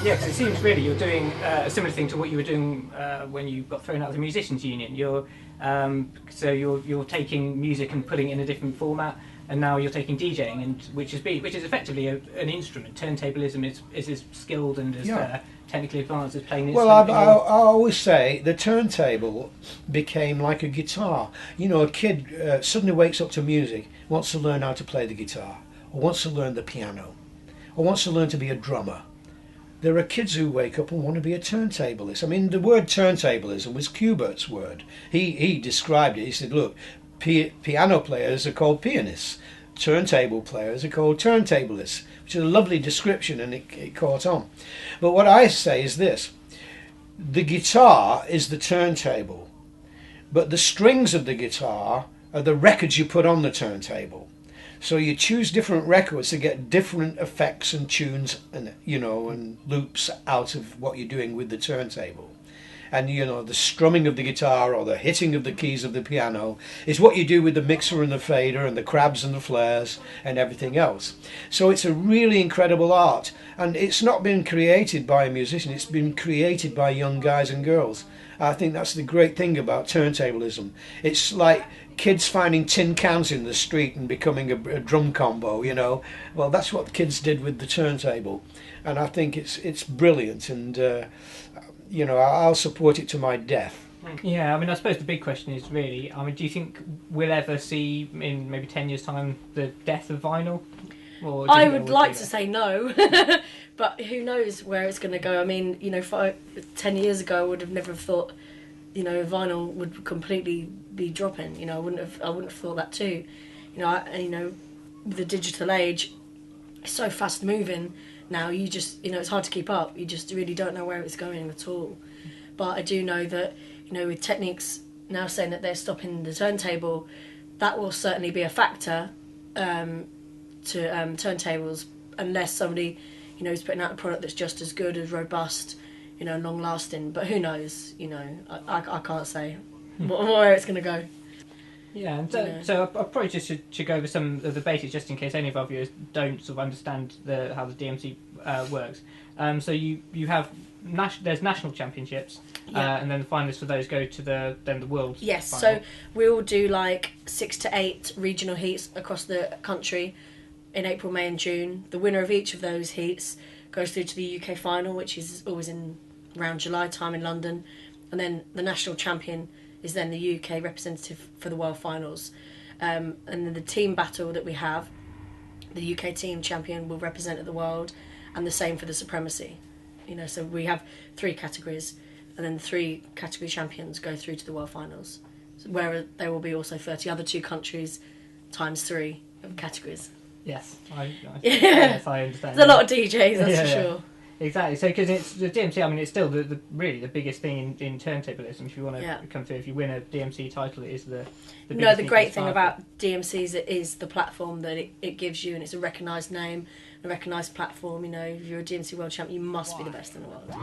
Yeah, because it seems really you're doing a similar thing to what you were doing when you got thrown out of the musicians' union. You're taking music and putting it in a different format, and now you're taking DJing, and which is effectively an instrument. Turntablism is as skilled and as technically advanced as playing an instrument. Well, I always say the turntable became like a guitar. You know, a kid suddenly wakes up to music, wants to learn how to play the guitar, or wants to learn the piano, or wants to learn to be a drummer. There are kids who wake up and want to be a turntablist. I mean, the word turntablism was Cubert's word. He described it. He said, look, piano players are called pianists. Turntable players are called turntablists, which is a lovely description, and it caught on. But what I say is this. The guitar is the turntable, but the strings of the guitar are the records you put on the turntable. So you choose different records to get different effects and tunes and and loops out of what you're doing with the turntable. And the strumming of the guitar or the hitting of the keys of the piano is what you do with the mixer and the fader and the crabs and the flares and everything else. So it's a really incredible art, and it's not been created by a musician, it's been created by young guys and girls. I think that's the great thing about turntablism. It's like kids finding tin cans in the street and becoming a drum combo, Well, that's what the kids did with the turntable, and I think it's brilliant, and I'll support it to my death. Yeah, I mean, I suppose the big question is really, do you think we'll ever see in maybe 10 years' time the death of vinyl? Or I would like to say no, but who knows where it's going to go. I mean, 10 years ago, I would have never thought, vinyl would completely be dropping. I wouldn't have thought that too. With the digital age, it's so fast moving now. You just, it's hard to keep up. You just really don't know where it's going at all. But I do know that, with Technics now saying that they're stopping the turntable, that will certainly be a factor to turntables, unless somebody, is putting out a product that's just as good, as robust, long lasting. But who knows? I can't say where it's going to go. Yeah, and so I probably just should go over some of the basics, just in case any of our viewers don't sort of understand how the DMC works. So you have there's national championships, and then the finalists for those go to the world. Yes, final. so we'll do like 6 to 8 regional heats across the country in April, May, and June. The winner of each of those heats goes through to the UK final, which is always in around July time in London, and then the national champion is then the UK representative for the world finals. And then the team battle that we have, the UK team champion will represent at the world, and the same for the supremacy. So we have 3 categories, and then the 3 category champions go through to the world finals, where there will be also 30 other 2 countries times 3 of categories. Yes, yes, I understand. There's a lot of DJs, that's for sure. Exactly. So, because it's the DMC, I mean, it's still really the biggest thing in turntablism. If you want to come through, if you win a DMC title, it is the the great thing about DMC is it is the platform that it gives you, and it's a recognised name, a recognised platform. If you're a DMC world champion, you must be the best in the world.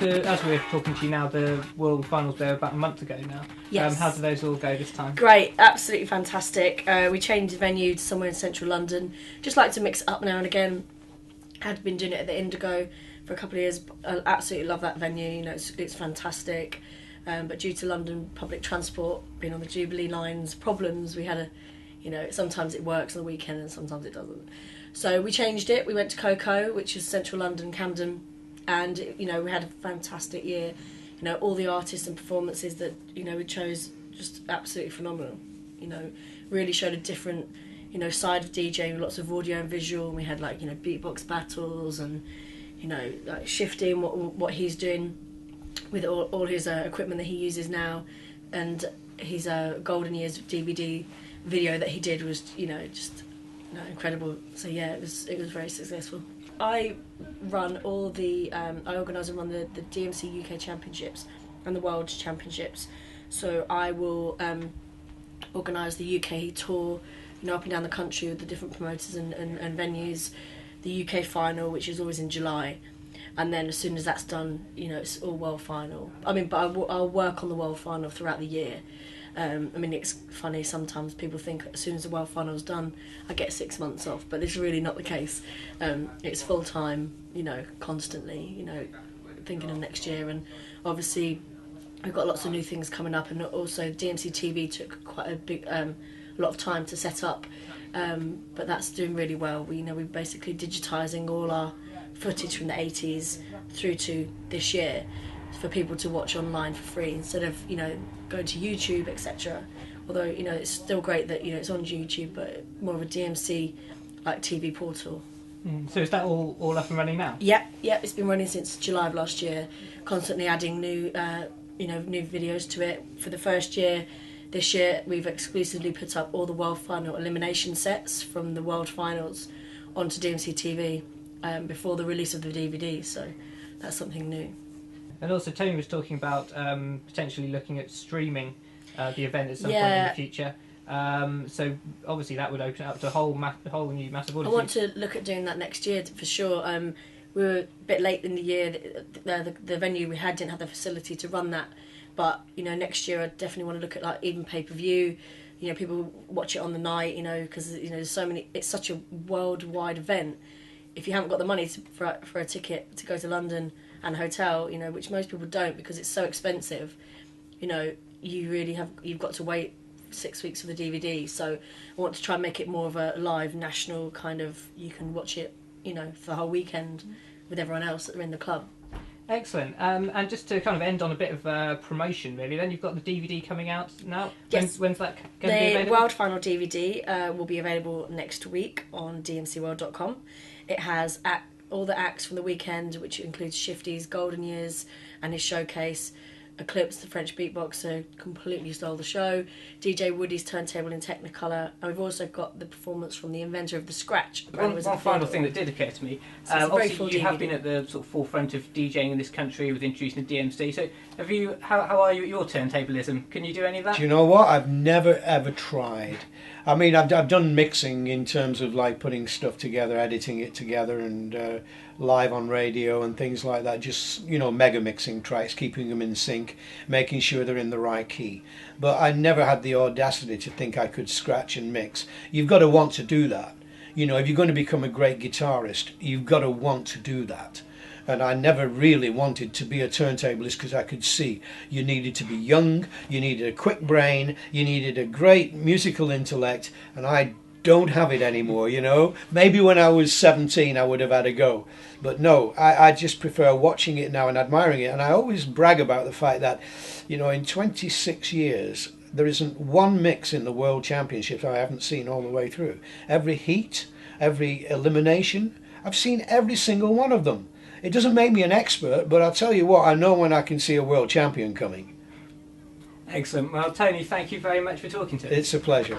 As we're talking to you now, the World Finals were about a month ago now. Yes. How did those all go this time? Great, absolutely fantastic. We changed the venue to somewhere in central London. Just like to mix it up now and again. Had been doing it at the Indigo for a couple of years. I absolutely love that venue. You know, it's fantastic. But due to London public transport being on the Jubilee lines problems, we had sometimes it works on the weekend and sometimes it doesn't. So we changed it. We went to Coco, which is central London, Camden, and we had a fantastic year. You know, all the artists and performances that we chose, just absolutely phenomenal. You know, really showed a different side of DJing, with lots of audio and visual. We had beatbox battles and like shifting what he's doing with all his equipment that he uses now, and his Golden Years DVD video that he did was just incredible. So yeah, it was very successful. I run all the I organise and run the DMC UK Championships and the World Championships. So I will organise the UK tour, up and down the country with the different promoters and venues. The UK final, which is always in July, and then as soon as that's done, it's all world final. I mean, but I'll work on the world final throughout the year. I mean, it's funny, sometimes people think as soon as the world final's done, I get 6 months off, but it's really not the case. It's full time, constantly, thinking of next year, and obviously we've got lots of new things coming up, and also DMC TV took quite a big lot of time to set up, but that's doing really well. We're basically digitising all our footage from the 80s through to this year for people to watch online for free instead of going to YouTube, etc. Although it's still great that it's on YouTube, but more of a DMC like TV portal. So is that all up and running now? Yeah, it's been running since July of last year, constantly adding new new videos to it. For the first year, this year we've exclusively put up all the World Final elimination sets from the World Finals onto DMC TV before the release of the DVD, so that's something new. And also Tony was talking about potentially looking at streaming the event at some point in the future. So obviously that would open up to a whole new massive audience. I want to look at doing that next year for sure. We were a bit late in the year. The venue we had didn't have the facility to run that, but next year I definitely want to look at even pay-per-view. People watch it on the night. Because there's so many. It's such a worldwide event. If you haven't got the money for a ticket to go to London and a hotel, which most people don't because it's so expensive, you've got to wait 6 weeks for the DVD. So I want to try and make it more of a live national kind of, you can watch it for the whole weekend with everyone else that are in the club. Excellent. And just to kind of end on a bit of promotion, really, then you've got the DVD coming out now. Yes. When's that going to be available? The World Final DVD will be available next week on dmcworld.com. It has all the acts from the weekend, which includes Shifty's Golden Years and his showcase. Eclipse, the French beatboxer, completely stole the show. DJ Woody's turntable in Technicolor, and we've also got the performance from the inventor of the scratch. One final thing that did occur to me. So obviously, you have been at the sort of forefront of DJing in this country with introducing the DMC. So, how are you at your turntablism? Can you do any of that? Do you know what? I've never ever tried. I mean, I've done mixing in terms of like putting stuff together, editing it together, and live on radio and things like that. Just mega mixing tracks, keeping them in sync, making sure they're in the right key. But I never had the audacity to think I could scratch and mix. You've got to want to do that. If you're going to become a great guitarist, you've got to want to do that. And I never really wanted to be a turntablist because I could see you needed to be young, you needed a quick brain, you needed a great musical intellect, and I don't have it anymore, Maybe when I was 17 I would have had a go. But no, I just prefer watching it now and admiring it. And I always brag about the fact that, in 26 years, there isn't one mix in the World Championships I haven't seen all the way through. Every heat, every elimination, I've seen every single one of them. It doesn't make me an expert, but I'll tell you what, I know when I can see a world champion coming. Excellent. Well, Tony, thank you very much for talking to us. It's a pleasure.